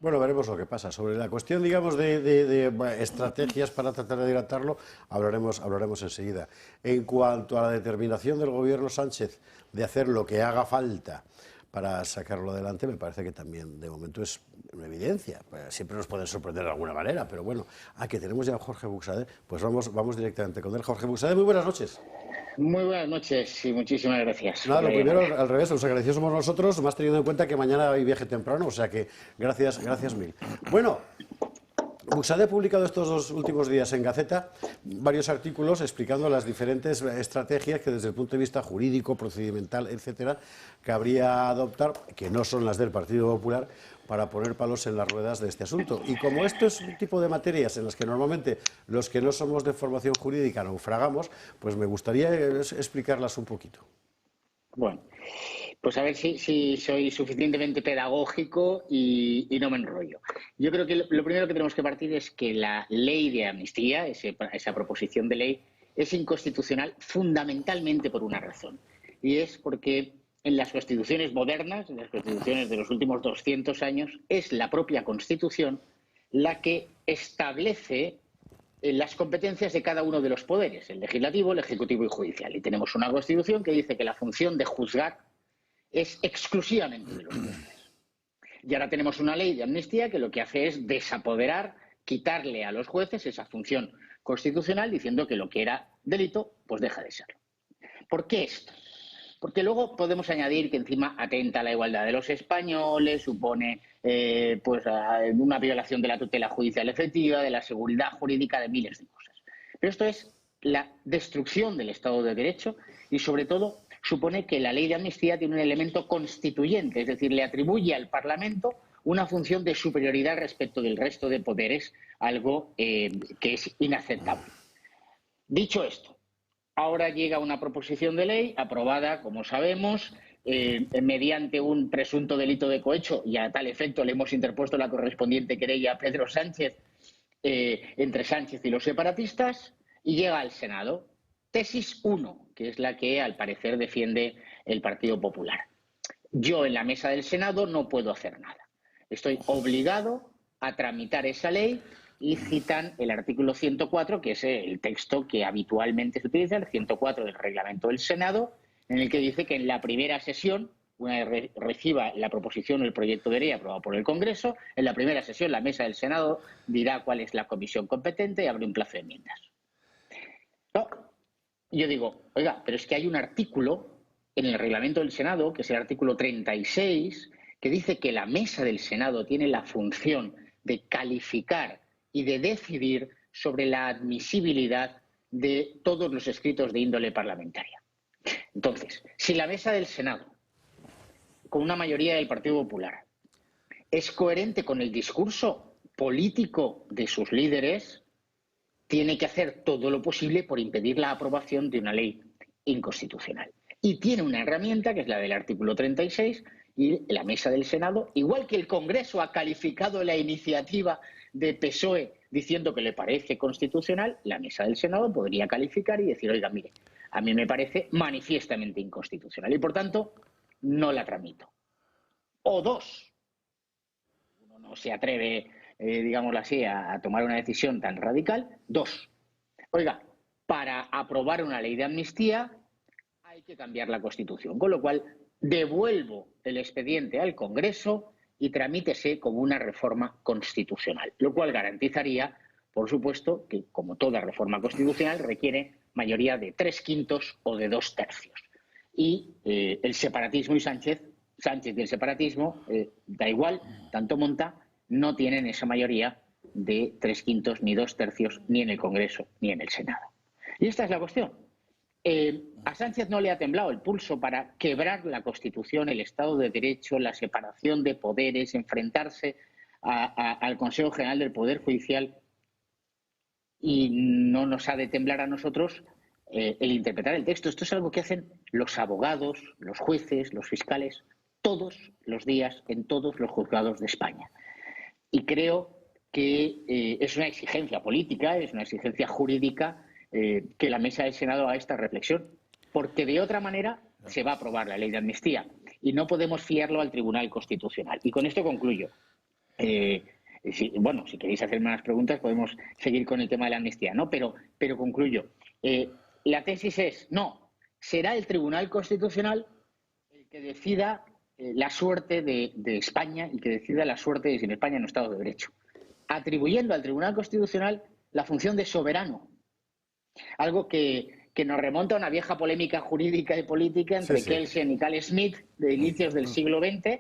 Bueno, veremos lo que pasa. Sobre la cuestión, digamos, bueno, estrategias para tratar de dilatarlo, hablaremos enseguida. En cuanto a la determinación del gobierno Sánchez de hacer lo que haga falta para sacarlo adelante, me parece que también, de momento, es una evidencia. Siempre nos pueden sorprender de alguna manera, pero bueno, que tenemos ya a Jorge Buxadé, pues vamos directamente con él. Jorge Buxadé, muy buenas noches. Muy buenas noches y muchísimas gracias Nada, por lo la primero, llamada. al revés, los agradecidos somos nosotros, más teniendo en cuenta que mañana hay viaje temprano, o sea que gracias mil. Bueno, Buxadé ha publicado estos 2 últimos días en Gaceta varios artículos explicando las diferentes estrategias que desde el punto de vista jurídico, procedimental, etcétera, cabría adoptar, que no son las del Partido Popular, para poner palos en las ruedas de este asunto. Y como esto es un tipo de materias en las que normalmente los que no somos de formación jurídica naufragamos, pues me gustaría explicarlas un poquito. Bueno, pues a ver si soy suficientemente pedagógico y no me enrollo. Yo creo que lo primero que tenemos que partir es que la ley de amnistía, esa proposición de ley, es inconstitucional fundamentalmente por una razón. Y es porque en las constituciones modernas, en las constituciones de los últimos 200 años, es la propia Constitución la que establece las competencias de cada uno de los poderes, el legislativo, el ejecutivo y judicial. Y tenemos una Constitución que dice que la función de juzgar es exclusivamente de los jueces. Y ahora tenemos una ley de amnistía que lo que hace es desapoderar, quitarle a los jueces esa función constitucional, diciendo que lo que era delito, pues deja de serlo. ¿Por qué esto? Porque luego podemos añadir que encima atenta a la igualdad de los españoles, supone pues una violación de la tutela judicial efectiva, de la seguridad jurídica, de miles de cosas. Pero esto es la destrucción del Estado de Derecho y, sobre todo, supone que la ley de amnistía tiene un elemento constituyente, es decir, le atribuye al Parlamento una función de superioridad respecto del resto de poderes, algo que es inaceptable. Dicho esto, ahora llega una proposición de ley aprobada, como sabemos, mediante un presunto delito de cohecho, y a tal efecto le hemos interpuesto la correspondiente querella a Pedro Sánchez, entre Sánchez y los separatistas, y llega al Senado. Tesis 1, que es la que al parecer defiende el Partido Popular. Yo en la mesa del Senado no puedo hacer nada. Estoy obligado a tramitar esa ley y citan el artículo 104, que es el texto que habitualmente se utiliza, el 104 del reglamento del Senado, en el que dice que en la primera sesión, una vez reciba la proposición o el proyecto de ley aprobado por el Congreso, en la primera sesión la mesa del Senado dirá cuál es la comisión competente y abre un plazo de enmiendas. No. Yo digo, oiga, pero es que hay un artículo en el reglamento del Senado, que es el artículo 36, que dice que la mesa del Senado tiene la función de calificar y de decidir sobre la admisibilidad de todos los escritos de índole parlamentaria. Entonces, si la mesa del Senado, con una mayoría del Partido Popular, es coherente con el discurso político de sus líderes, tiene que hacer todo lo posible por impedir la aprobación de una ley inconstitucional. Y tiene una herramienta, que es la del artículo 36, y la mesa del Senado, igual que el Congreso ha calificado la iniciativa de PSOE diciendo que le parece constitucional, la mesa del Senado podría calificar y decir, oiga, mire, a mí me parece manifiestamente inconstitucional y, por tanto, no la tramito. O dos, uno no se atreve, digámoslo así, a tomar una decisión tan radical. Dos, oiga, para aprobar una ley de amnistía hay que cambiar la Constitución, con lo cual devuelvo el expediente al Congreso y tramítese como una reforma constitucional, lo cual garantizaría, por supuesto, que como toda reforma constitucional requiere mayoría de 3/5 o de 2/3. Y el separatismo y Sánchez y el separatismo, da igual, tanto monta, no tienen esa mayoría de 3/5 ni 2/3 ni en el Congreso ni en el Senado. Y esta es la cuestión. A Sánchez no le ha temblado el pulso para quebrar la Constitución, el Estado de Derecho, la separación de poderes, enfrentarse al Consejo General del Poder Judicial, y no nos ha de temblar a nosotros el interpretar el texto. Esto es algo que hacen los abogados, los jueces, los fiscales, todos los días en todos los juzgados de España. Y creo que es una exigencia política, es una exigencia jurídica, que la mesa del Senado haga esta reflexión, porque de otra manera se va a aprobar la ley de amnistía y no podemos fiarlo al Tribunal Constitucional. Y con esto concluyo. Bueno, si queréis hacerme unas preguntas podemos seguir con el tema de la amnistía, ¿no? Pero concluyo. La tesis es, no, será el Tribunal Constitucional el que decida la suerte de España y que decida la suerte de si en España no Estado de Derecho, atribuyendo al Tribunal Constitucional la función de soberano, algo que nos remonta a una vieja polémica jurídica y política entre Kelsen y Carl Schmitt de inicios del siglo XX,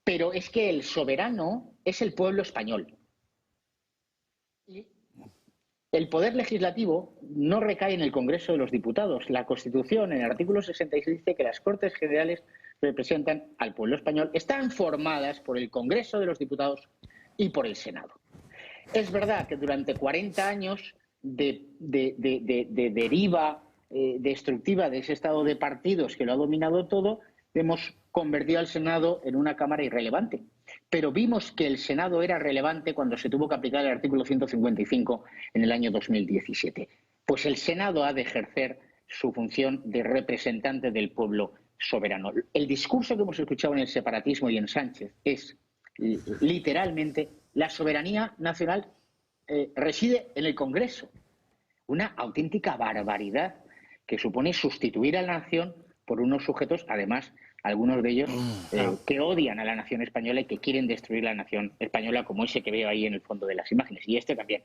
pero es que el soberano es el pueblo español. Y el poder legislativo no recae en el Congreso de los Diputados. La Constitución, en el artículo 66, dice que las Cortes Generales representan al pueblo español, están formadas por el Congreso de los Diputados y por el Senado. Es verdad que durante 40 años de deriva destructiva de ese estado de partidos que lo ha dominado todo, hemos convertido al Senado en una Cámara irrelevante. Pero vimos que el Senado era relevante cuando se tuvo que aplicar el artículo 155 en el año 2017. Pues el Senado ha de ejercer su función de representante del pueblo soberano. El discurso que hemos escuchado en el separatismo y en Sánchez es literalmente la soberanía nacional reside en el Congreso. Una auténtica barbaridad que supone sustituir a la nación por unos sujetos, además, algunos de ellos que odian a la nación española y que quieren destruir la nación española, como ese que veo ahí en el fondo de las imágenes, y este también.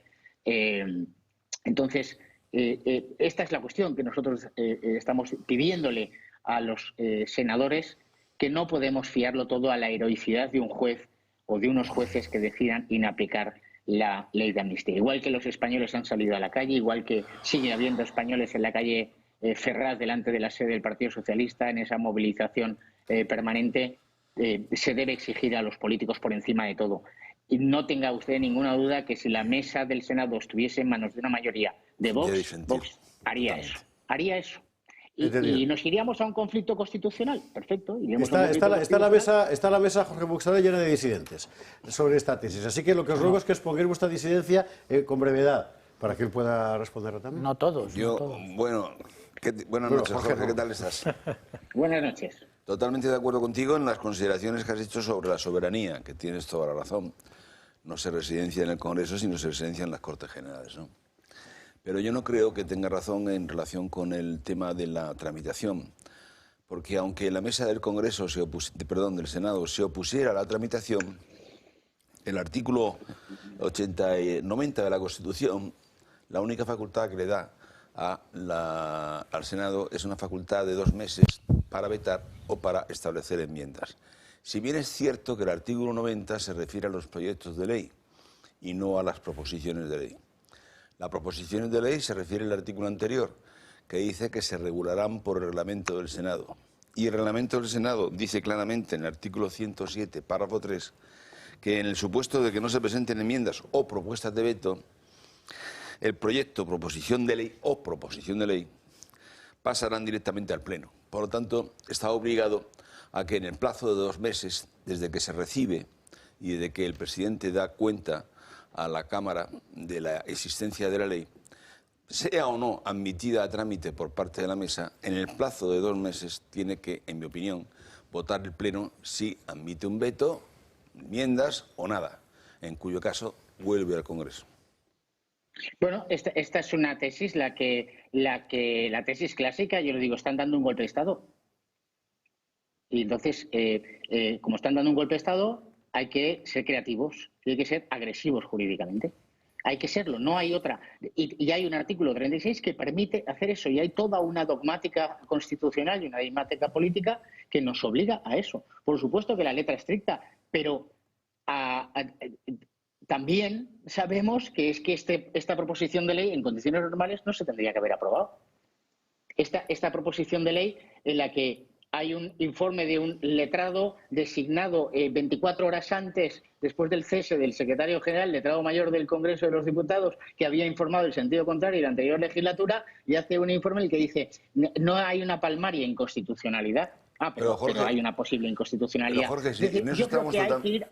Entonces, esta es la cuestión que nosotros estamos pidiéndole a los senadores, que no podemos fiarlo todo a la heroicidad de un juez o de unos jueces que decidan inaplicar la ley de amnistía. Igual que los españoles han salido a la calle, igual que sigue habiendo españoles en la calle Ferraz delante de la sede del Partido Socialista, en esa movilización permanente, se debe exigir a los políticos por encima de todo. Y no tenga usted ninguna duda que si la mesa del Senado estuviese en manos de una mayoría de Vox, Vox haría eso. Haría eso. Y nos iríamos a un conflicto constitucional. Perfecto. Está la mesa, Jorge Buxadé, llena de disidentes sobre esta tesis. Así que lo que os ruego es que expongáis vuestra disidencia con brevedad, para que él pueda responder también. No todos. Buenas noches, Jorge, ¿qué tal estás? Buenas noches. Totalmente de acuerdo contigo en las consideraciones que has hecho sobre la soberanía, que tienes toda la razón. No se residencia en el Congreso, sino se residencia en las Cortes Generales, ¿no? Pero yo no creo que tenga razón en relación con el tema de la tramitación, porque aunque la mesa del Congreso del Senado se opusiera a la tramitación, el artículo 90 de la Constitución, la única facultad que le da al Senado es una facultad de 2 meses para vetar o para establecer enmiendas. Si bien es cierto que el artículo 90 se refiere a los proyectos de ley y no a las proposiciones de ley. La proposición de ley se refiere al artículo anterior, que dice que se regularán por el reglamento del Senado. Y el reglamento del Senado dice claramente en el artículo 107, párrafo 3, que en el supuesto de que no se presenten enmiendas o propuestas de veto, el proyecto, proposición de ley, pasarán directamente al Pleno. Por lo tanto, está obligado a que en el plazo de 2 meses, desde que se recibe y desde que el presidente da cuenta a la Cámara de la existencia de la ley, sea o no admitida a trámite por parte de la mesa, en el plazo de 2 meses tiene que, en mi opinión, votar el Pleno si admite un veto, enmiendas o nada, en cuyo caso vuelve al Congreso. Bueno, esta es una tesis, la tesis clásica, yo le digo, están dando un golpe de Estado. Y entonces, como están dando un golpe de Estado, hay que ser creativos, hay que ser agresivos jurídicamente. Hay que serlo, no hay otra. Y hay un artículo 36 que permite hacer eso, y hay toda una dogmática constitucional y una dogmática política que nos obliga a eso. Por supuesto que la letra es estricta, pero también sabemos que esta proposición de ley en condiciones normales no se tendría que haber aprobado. Esta proposición de ley en la que hay un informe de un letrado designado 24 horas antes, después del cese del secretario general, letrado mayor del Congreso de los Diputados, que había informado el sentido contrario en la anterior legislatura, y hace un informe en el que dice no hay una palmaria inconstitucionalidad. Pero hay una posible inconstitucionalidad. Pero Jorge, sí, en eso estamos totalmente...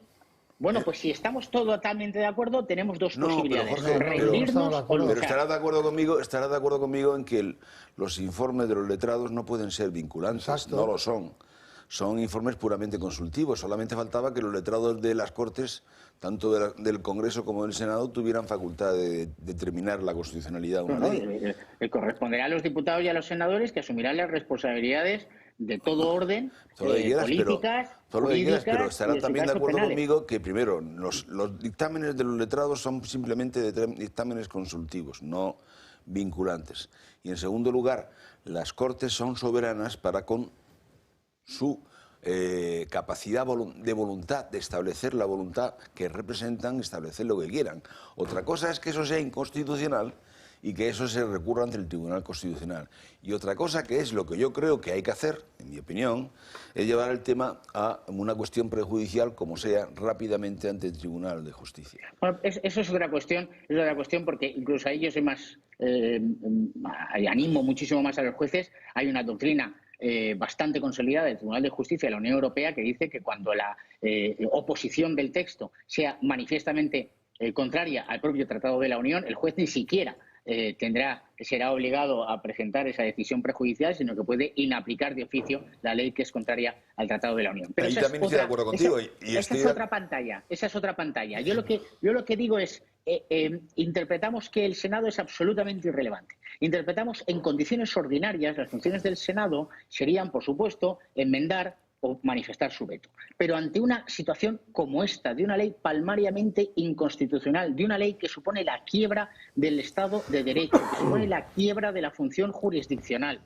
Bueno, pues si estamos totalmente de acuerdo, tenemos dos posibilidades. Pero estará de acuerdo conmigo en que los informes de los letrados no pueden ser vinculantes. Exacto. No lo son. son informes puramente consultivos. Solamente faltaba que los letrados de las Cortes, tanto del Congreso como del Senado, tuvieran facultad de determinar la constitucionalidad de una ley. Le corresponderá a los diputados y a los senadores que asumirán las responsabilidades de todo orden, políticas, jurídicas, pero estarán también de acuerdo penales. conmigo que, primero, los dictámenes de los letrados son simplemente dictámenes consultivos, no vinculantes. Y, en segundo lugar, las Cortes son soberanas para, con su capacidad de voluntad, de establecer la voluntad que representan, establecer lo que quieran. Otra cosa es que eso sea inconstitucional y que eso se recurra ante el Tribunal Constitucional. Y otra cosa, que es lo que yo creo que hay que hacer, en mi opinión, es llevar el tema a una cuestión prejudicial, como sea, rápidamente ante el Tribunal de Justicia. Bueno, eso es otra cuestión porque incluso ahí yo soy más, animo muchísimo más a los jueces. Hay una doctrina bastante consolidada del Tribunal de Justicia de la Unión Europea que dice que cuando la oposición del texto sea manifiestamente contraria al propio Tratado de la Unión, el juez ni siquiera será obligado a presentar esa decisión prejudicial, sino que puede inaplicar de oficio la ley que es contraria al Tratado de la Unión. Pero ahí también estoy de acuerdo contigo. Esa es otra pantalla. Yo lo que digo es, interpretamos que el Senado es absolutamente irrelevante. Interpretamos en condiciones ordinarias, las funciones del Senado serían, por supuesto, enmendar o manifestar su veto. Pero ante una situación como esta, de una ley palmariamente inconstitucional, de una ley que supone la quiebra del Estado de Derecho, que supone la quiebra de la función jurisdiccional,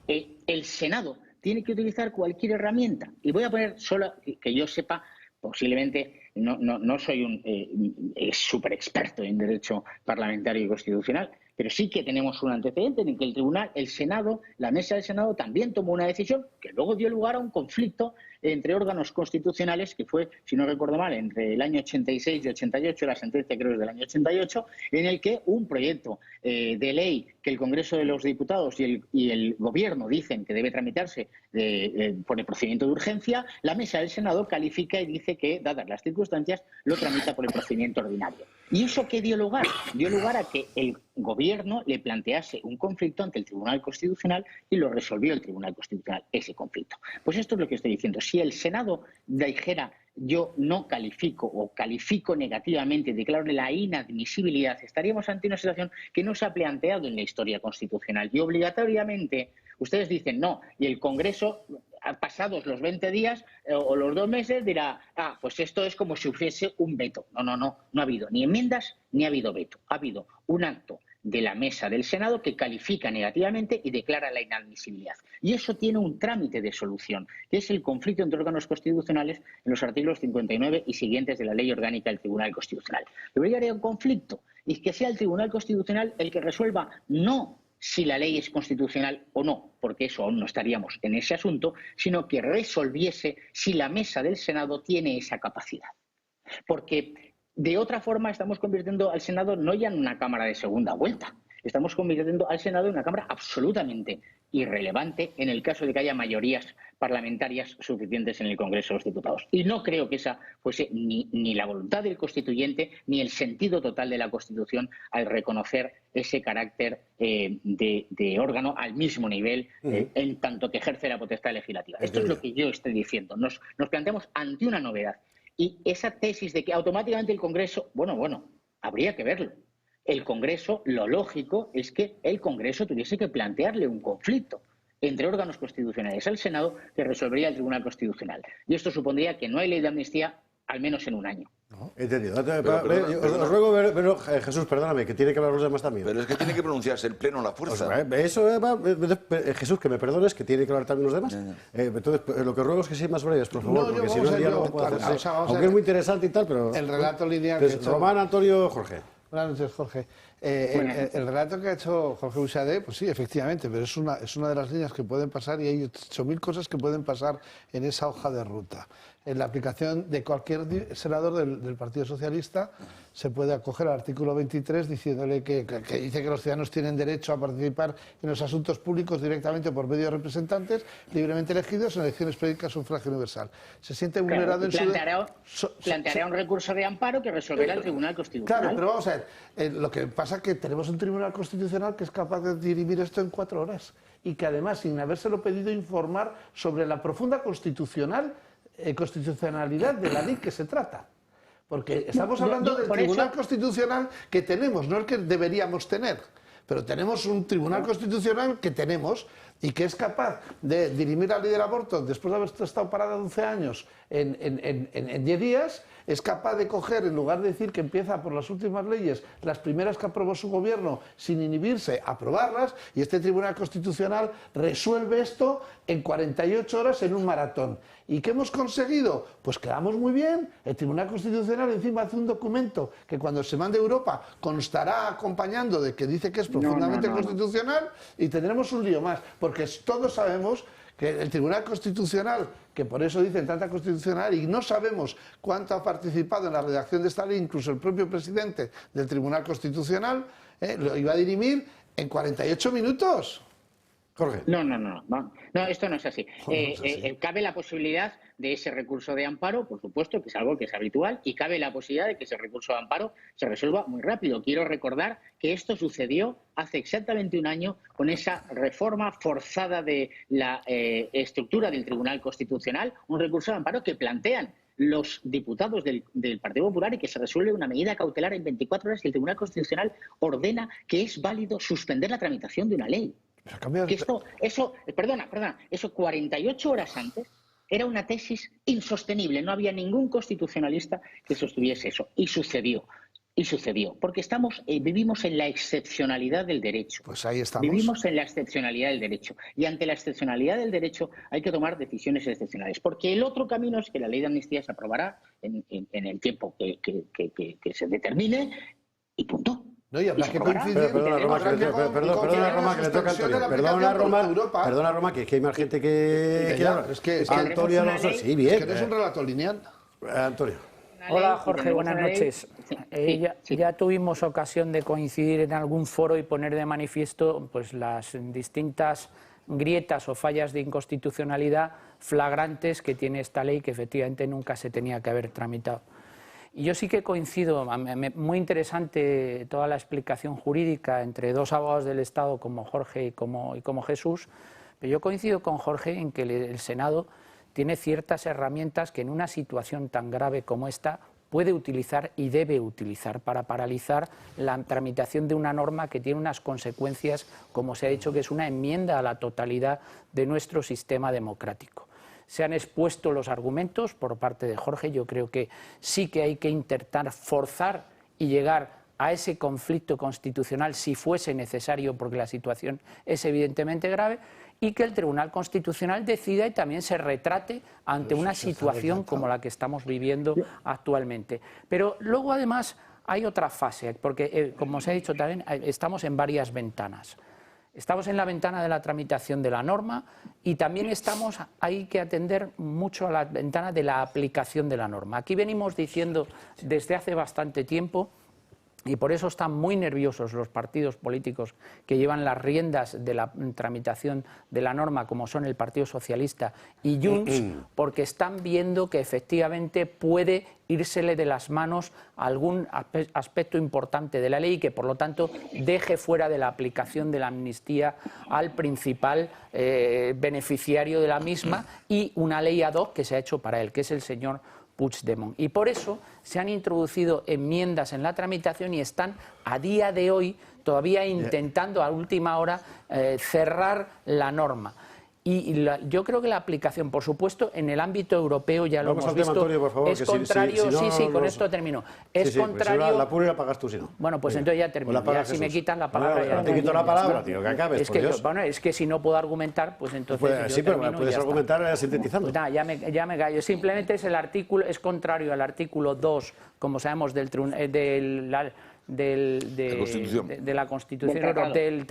el Senado tiene que utilizar cualquier herramienta. Y voy a poner solo, que yo sepa, posiblemente no soy un súper experto en derecho parlamentario y constitucional, pero sí que tenemos un antecedente en que el Senado, la mesa del Senado también tomó una decisión que luego dio lugar a un conflicto entre órganos constitucionales que fue, si no recuerdo mal, entre el año 86 y 88, la sentencia creo es del año 88, en el que un proyecto de ley que el Congreso de los Diputados y el Gobierno dicen que debe tramitarse por el procedimiento de urgencia, la mesa del Senado califica y dice que, dadas las circunstancias, lo tramita por el procedimiento ordinario. ¿Y eso qué dio lugar? Dio lugar a que el Gobierno le plantease un conflicto ante el Tribunal Constitucional y lo resolvió el Tribunal Constitucional, ese conflicto. Pues esto es lo que estoy diciendo. Si el Senado dijera yo no califico o califico negativamente, declaro la inadmisibilidad, estaríamos ante una situación que no se ha planteado en la historia constitucional y obligatoriamente ustedes dicen no y el Congreso, pasados los 20 días o los 2 meses, dirá pues esto es como si hubiese un veto. No ha habido ni enmiendas ni ha habido veto. Ha habido un acto de la mesa del Senado que califica negativamente y declara la inadmisibilidad. Y eso tiene un trámite de solución, que es el conflicto entre órganos constitucionales en los artículos 59 y siguientes de la Ley Orgánica del Tribunal Constitucional. Debería haber un conflicto y que sea el Tribunal Constitucional el que resuelva no si la ley es constitucional o no, porque eso aún no estaríamos en ese asunto, sino que resolviese si la mesa del Senado tiene esa capacidad. Porque de otra forma estamos convirtiendo al Senado no ya en una Cámara de segunda vuelta, estamos convirtiendo al Senado en una Cámara absolutamente irrelevante en el caso de que haya mayorías parlamentarias suficientes en el Congreso de los Diputados. Y no creo que esa fuese ni la voluntad del constituyente ni el sentido total de la Constitución al reconocer ese carácter de órgano al mismo nivel en tanto que ejerce la potestad legislativa. Esto es lo que yo estoy diciendo. Nos planteamos ante una novedad. Y esa tesis de que automáticamente el Congreso, bueno, habría que verlo. El Congreso, lo lógico es que el Congreso tuviese que plantearle un conflicto entre órganos constitucionales al Senado que resolvería el Tribunal Constitucional. Y esto supondría que no hay ley de amnistía al menos en un año. No, entendido. Os ruego, pero Jesús, perdóname, que tiene que hablar los demás también. Pero es que tiene que pronunciarse el Pleno a la fuerza. Jesús, que me perdones, que tiene que hablar también los demás. Entonces, lo que ruego es que sean más breves, por favor, porque si no el diálogo puede hacerse. Aunque es muy interesante y tal, pero... El relato lineal que ha hecho... Román, Antonio, Jorge. Buenas noches, Jorge. El relato que ha hecho Jorge Buixadé, pues sí, efectivamente, pero es una de las líneas que pueden pasar y hay 8.000 cosas que pueden pasar en esa hoja de ruta. En la aplicación de cualquier senador del Partido Socialista se puede acoger al artículo 23 diciéndole que dice que los ciudadanos tienen derecho a participar en los asuntos públicos directamente por medio de representantes libremente elegidos en elecciones periódicas sufragio universal. Se siente vulnerado en su... Planteará un recurso de amparo que resolverá el Tribunal Constitucional. Claro, pero vamos a ver, lo que pasa pasa es que tenemos un Tribunal Constitucional que es capaz de dirimir esto en 4 horas y que además, sin habérselo pedido, informar sobre la profunda constitucionalidad de la ley que se trata. Porque estamos hablando del Tribunal Constitucional que tenemos, no el que deberíamos tener. Pero tenemos un Tribunal Constitucional que tenemos y que es capaz de dirimir la ley del aborto después de haber estado parada 11 años en 10 días, es capaz de coger, en lugar de decir que empieza por las últimas leyes, las primeras que aprobó su gobierno, sin inhibirse, aprobarlas, y este Tribunal Constitucional resuelve esto en 48 horas en un maratón. ¿Y qué hemos conseguido? Pues quedamos muy bien. El Tribunal Constitucional encima hace un documento que cuando se mande a Europa constará acompañando de que dice que es profundamente constitucional y tendremos un lío más. Porque todos sabemos que el Tribunal Constitucional, que por eso dicen tanta constitucional, y no sabemos cuánto ha participado en la redacción de esta ley, incluso el propio presidente del Tribunal Constitucional, lo iba a dirimir en 48 minutos. Jorge. No, esto no es así. Cabe la posibilidad de ese recurso de amparo, por supuesto, que es algo que es habitual, y cabe la posibilidad de que ese recurso de amparo se resuelva muy rápido. Quiero recordar que esto sucedió hace exactamente un año con esa reforma forzada de la estructura del Tribunal Constitucional, un recurso de amparo que plantean los diputados del Partido Popular y que se resuelve una medida cautelar en 24 horas y el Tribunal Constitucional ordena que es válido suspender la tramitación de una ley. Que eso 48 horas antes era una tesis insostenible. No había ningún constitucionalista que sostuviese eso. Y sucedió. Porque vivimos en la excepcionalidad del derecho. Pues ahí estamos. Vivimos en la excepcionalidad del derecho. Y ante la excepcionalidad del derecho hay que tomar decisiones excepcionales. Porque el otro camino es que la ley de amnistía se aprobará en el tiempo que se determine y punto. No, y habrá que coincidir. Perdona, Roma, que le toca a Antonio. Perdona, Roma, que es que hay más gente que habla. Es que Antonio Alonso, sí, bien. Es que no es un relato lineal. Antonio. Hola, Jorge, buenas noches. Ya tuvimos ocasión de coincidir en algún foro y poner de manifiesto pues las distintas grietas o fallas de inconstitucionalidad flagrantes que tiene esta ley, que efectivamente nunca se tenía que haber tramitado. Y yo sí que coincido, muy interesante toda la explicación jurídica entre dos abogados del Estado como Jorge y como Jesús, pero yo coincido con Jorge en que el Senado tiene ciertas herramientas que en una situación tan grave como esta puede utilizar y debe utilizar para paralizar la tramitación de una norma que tiene unas consecuencias, como se ha dicho, que es una enmienda a la totalidad de nuestro sistema democrático. Se han expuesto los argumentos por parte de Jorge. Yo creo que sí que hay que intentar forzar y llegar a ese conflicto constitucional si fuese necesario, porque la situación es evidentemente grave, y que el Tribunal Constitucional decida y también se retrate ante una situación como la que estamos viviendo actualmente. Pero luego, además, hay otra fase, porque, como se ha dicho también, estamos en varias ventanas. Estamos en la ventana de la tramitación de la norma y también hay que atender mucho a la ventana de la aplicación de la norma. Aquí venimos diciendo desde hace bastante tiempo, y por eso están muy nerviosos los partidos políticos que llevan las riendas de la tramitación de la norma, como son el Partido Socialista y Junts, porque están viendo que efectivamente puede írsele de las manos algún aspecto importante de la ley y que, por lo tanto, deje fuera de la aplicación de la amnistía al principal beneficiario de la misma y una ley ad hoc que se ha hecho para él, que es el señor Puigdemont. Y por eso se han introducido enmiendas en la tramitación y están a día de hoy todavía intentando a última hora cerrar la norma. Y yo creo que la aplicación, por supuesto, en el ámbito europeo ya lo hemos visto, Antonio, por favor, es contrario. Con esto termino. Es contrario. Si la pura la pagas tú, si no. Bueno, pues entonces ya termino. Ya, si me quitan la palabra. Ya te quito la palabra, tío, que acabes. Es que si no puedo argumentar, pues entonces. Sí, pero puedes argumentar sintetizando. Pues nada, ya me callo. Simplemente es el artículo, es contrario al artículo 2, como sabemos, de la Constitución, del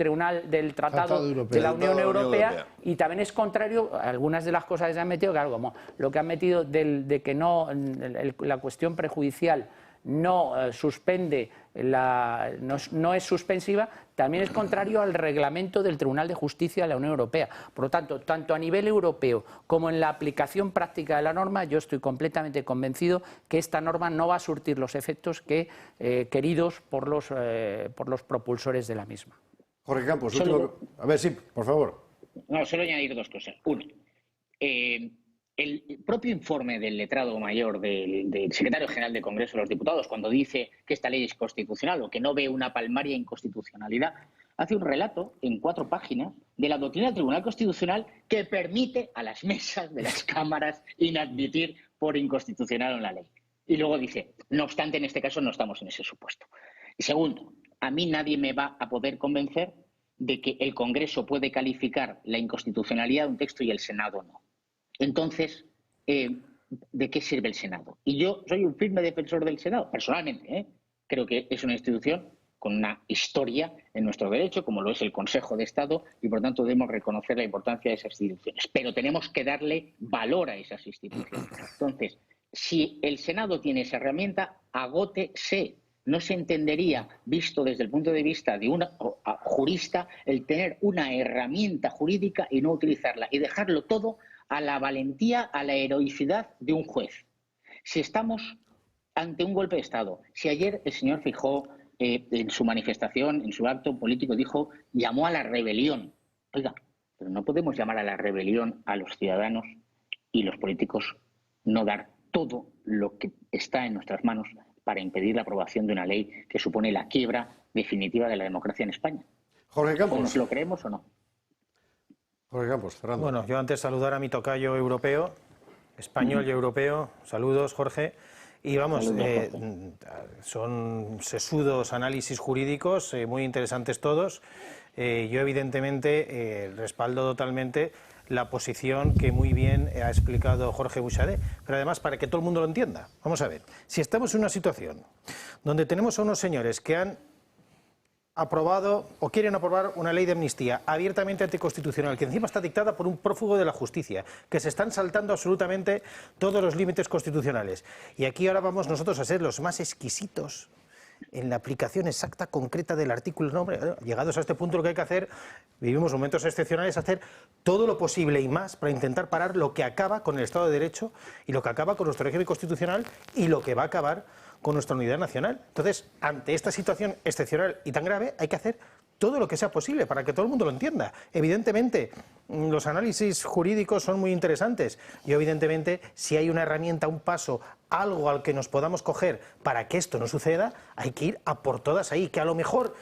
Tratado de la Unión Europea, y también es contrario a algunas de las cosas que se han metido, claro, como lo que han metido de que no la cuestión prejudicial no suspende, no es suspensiva, también es contrario al reglamento del Tribunal de Justicia de la Unión Europea. Por lo tanto, tanto a nivel europeo como en la aplicación práctica de la norma, yo estoy completamente convencido que esta norma no va a surtir los efectos queridos por los propulsores de la misma. Jorge Campos, a ver, sí, por favor. No, solo añadir dos cosas. Una, el propio informe del letrado mayor del secretario general del Congreso de los Diputados, cuando dice que esta ley es constitucional o que no ve una palmaria inconstitucionalidad, hace un relato en 4 páginas de la doctrina del Tribunal Constitucional que permite a las mesas de las cámaras inadmitir por inconstitucional una ley. Y luego dice, no obstante, en este caso no estamos en ese supuesto. Y segundo, a mí nadie me va a poder convencer de que el Congreso puede calificar la inconstitucionalidad de un texto y el Senado no. Entonces, ¿de qué sirve el Senado? Y yo soy un firme defensor del Senado, personalmente. Creo que es una institución con una historia en nuestro derecho, como lo es el Consejo de Estado, y por tanto debemos reconocer la importancia de esas instituciones. Pero tenemos que darle valor a esas instituciones. Entonces, si el Senado tiene esa herramienta, agótese. No se entendería, visto desde el punto de vista de un jurista, el tener una herramienta jurídica y no utilizarla, y dejarlo todo a la valentía, a la heroicidad de un juez. Si estamos ante un golpe de Estado, si ayer el señor Feijóo en su manifestación, en su acto político, llamó a la rebelión. Oiga, pero no podemos llamar a la rebelión a los ciudadanos y los políticos no dar todo lo que está en nuestras manos para impedir la aprobación de una ley que supone la quiebra definitiva de la democracia en España. Jorge Campos. ¿O nos lo creemos o no? Jorge Campos, Fernando. Bueno, yo antes saludar a mi tocayo europeo, español y europeo. Saludos, Jorge. Y vamos, son sesudos análisis jurídicos, muy interesantes todos. Yo evidentemente respaldo totalmente la posición que muy bien ha explicado Jorge Buxadé, pero además para que todo el mundo lo entienda. Vamos a ver, si estamos en una situación donde tenemos a unos señores que han aprobado o quieren aprobar una ley de amnistía abiertamente anticonstitucional, que encima está dictada por un prófugo de la justicia, que se están saltando absolutamente todos los límites constitucionales, y aquí ahora vamos nosotros a ser los más exquisitos en la aplicación exacta, concreta del artículo. No, hombre, llegados a este punto lo que hay que hacer, vivimos momentos excepcionales, hacer todo lo posible y más para intentar parar lo que acaba con el Estado de Derecho y lo que acaba con nuestro régimen constitucional y lo que va a acabar con nuestra unidad nacional. Entonces, ante esta situación excepcional y tan grave, hay que hacer todo lo que sea posible para que todo el mundo lo entienda. Evidentemente, los análisis jurídicos son muy interesantes. Yo, evidentemente, si hay una herramienta, un paso, algo al que nos podamos coger para que esto no suceda, hay que ir a por todas ahí. Que a lo mejor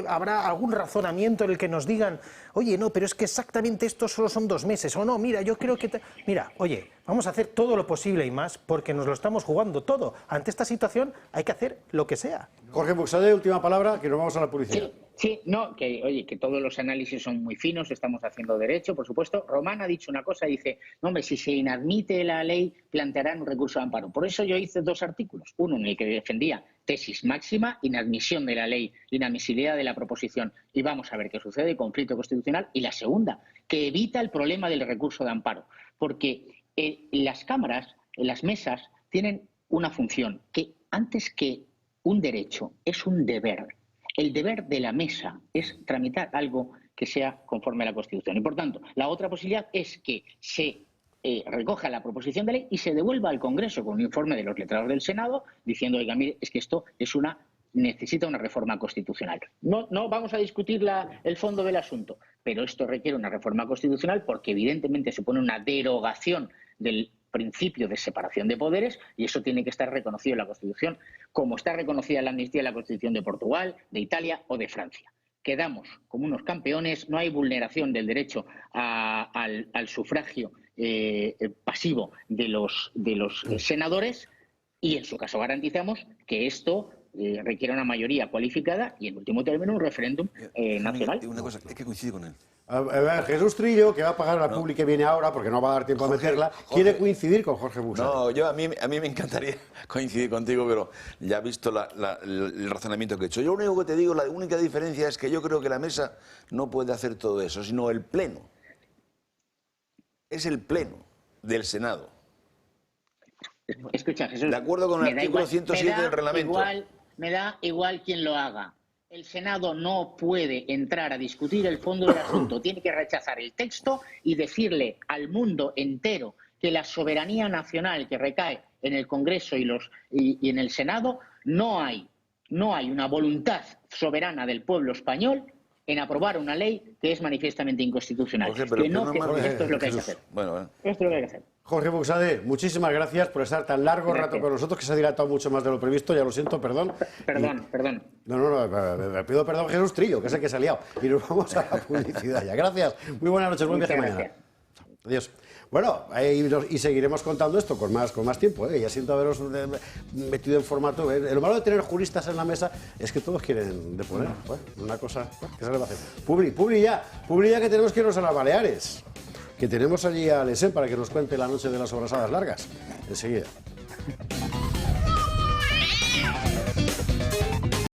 habrá algún razonamiento en el que nos digan, oye, no, pero es que exactamente esto solo son 2 meses, o no, mira, yo creo que... Mira, oye, vamos a hacer todo lo posible y más porque nos lo estamos jugando todo. Ante esta situación hay que hacer lo que sea. Jorge Buxadé, última palabra, que nos vamos a la publicidad. Sí, no, que todos los análisis son muy finos, estamos haciendo derecho, por supuesto. Román ha dicho una cosa, dice, no, hombre, si se inadmite la ley, plantearán un recurso de amparo. Por eso yo hice 2 artículos, uno en el que defendía tesis máxima, inadmisión de la ley, inadmisibilidad de la proposición, y vamos a ver qué sucede, conflicto constitucional, y la segunda, que evita el problema del recurso de amparo, porque las cámaras, las mesas, tienen una función que antes que un derecho es un deber. El deber de la mesa es tramitar algo que sea conforme a la Constitución. Y, por tanto, la otra posibilidad es que se recoja la proposición de ley y se devuelva al Congreso con un informe de los letrados del Senado diciendo, oiga, mire, es que esto es necesita una reforma constitucional. No vamos a discutir el fondo del asunto, pero esto requiere una reforma constitucional porque evidentemente supone una derogación del principio de separación de poderes y eso tiene que estar reconocido en la Constitución, como está reconocida la amnistía en la Constitución de Portugal, de Italia o de Francia. Quedamos como unos campeones, no hay vulneración del derecho al sufragio pasivo de los senadores y en su caso garantizamos que esto requiere una mayoría cualificada y en último término un referéndum nacional. Una cosa, es que coincide con él. Jesús Trillo, que va a pagar la publi que viene ahora, porque no va a dar tiempo a meterla, quiere coincidir con Jorge Buxadé. No, a mí me encantaría coincidir contigo, pero ya visto el razonamiento que he hecho. Yo lo único que te digo, la única diferencia es que yo creo que la mesa no puede hacer todo eso, sino el Pleno. Es el Pleno del Senado Escucha, Jesús. De acuerdo con el artículo 107 del reglamento. Me da igual quien lo haga. El Senado no puede entrar a discutir el fondo del asunto. Tiene que rechazar el texto y decirle al mundo entero que la soberanía nacional que recae en el Congreso y en el Senado, no hay una voluntad soberana del pueblo español en aprobar una ley que es manifiestamente inconstitucional. Jorge, esto es lo que hay que hacer. Bueno. Esto es lo que hay que hacer. Jorge Buxade, muchísimas gracias por estar tan largo rato con nosotros, que se ha dilatado mucho más de lo previsto, ya lo siento, perdón. Perdón. No, me pido perdón, Jesús Trillo, que es el que se ha liado. Y nos vamos a la publicidad ya. Gracias, muy buenas noches, buen viaje mañana. Adiós. Bueno, y seguiremos contando esto con más tiempo, ¿eh? Ya siento haberos metido en formato. Lo malo de tener juristas en la mesa es que todos quieren deponer. Una cosa que se le va a hacer. Publi ya que tenemos que irnos a las Baleares. Que tenemos allí a Lesen para que nos cuente la noche de las sobrasadas largas. Enseguida.